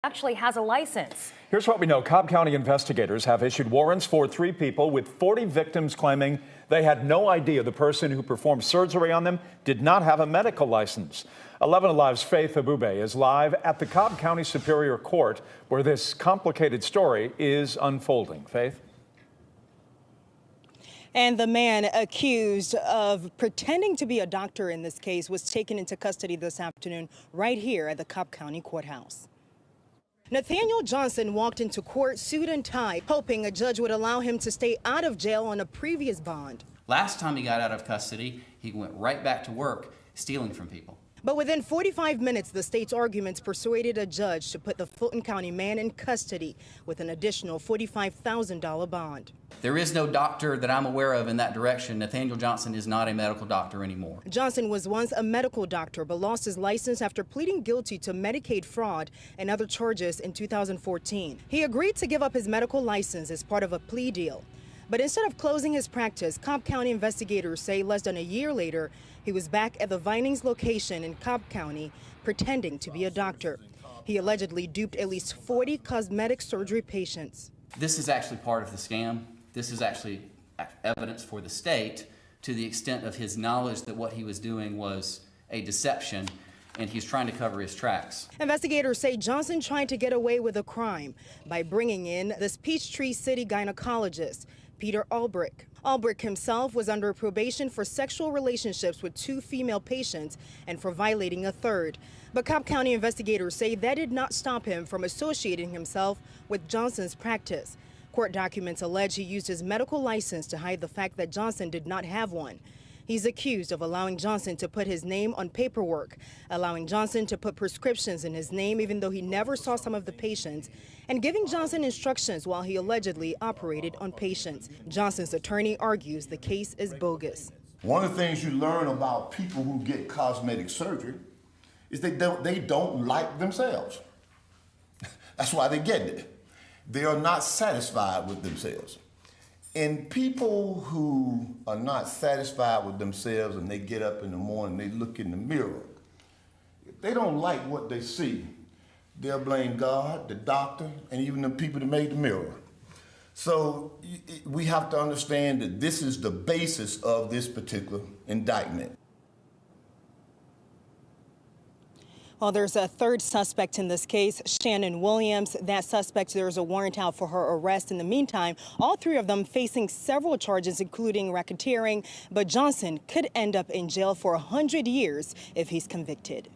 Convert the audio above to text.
actually has a license. Here's what we know. Cobb County investigators have issued warrants for 3 people, with 40 victims claiming they had no idea the person who performed surgery on them did not have a medical license. 11 Alive's Faith Abube is live at the Cobb County Superior Court, where this complicated story is unfolding. Faith? And the man accused of pretending to be a doctor in this case was taken into custody this afternoon right here at the Cobb County Courthouse. Nathaniel Johnson walked into court suit and tie, hoping a judge would allow him to stay out of jail on a previous bond. Last time he got out of custody, he went right back to work stealing from people. But within 45 minutes, the state's arguments persuaded a judge to put the Fulton County man in custody with an additional $45,000 bond. There is no doctor that I'm aware of in that direction. Nathaniel Johnson is not a medical doctor anymore. Johnson was once a medical doctor, but lost his license after pleading guilty to Medicaid fraud and other charges in 2014. He agreed to give up his medical license as part of a plea deal. But instead of closing his practice, Cobb County investigators say less than a year later, he was back at the Vinings location in Cobb County pretending to be a doctor. He allegedly duped at least 40 cosmetic surgery patients. This is actually part of the scam. This is actually evidence for the state to the extent of his knowledge that what he was doing was a deception, and he's trying to cover his tracks. Investigators say Johnson tried to get away with a crime by bringing in this Peachtree City gynecologist, Peter Ulbrich. Ulbrich himself was under probation for sexual relationships with 2 female patients and for violating a third. But Cobb County investigators say that did not stop him from associating himself with Johnson's practice. Court documents allege he used his medical license to hide the fact that Johnson did not have one. He's accused of allowing Johnson to put his name on paperwork, allowing Johnson to put prescriptions in his name even though he never saw some of the patients, and giving Johnson instructions while he allegedly operated on patients. Johnson's attorney argues the case is bogus. One of the things you learn about people who get cosmetic surgery is they don't like themselves. That's why they get it. They are not satisfied with themselves. And people who are not satisfied with themselves and they get up in the morning, they look in the mirror, if they don't like what they see, they'll blame God, the doctor, and even the people that made the mirror. So we have to understand that this is the basis of this particular indictment. Well, there's a third suspect in this case, Shannon Williams. That suspect, there's a warrant out for her arrest. In the meantime, all 3 of them facing several charges, including racketeering. But Johnson could end up in jail for 100 years if he's convicted.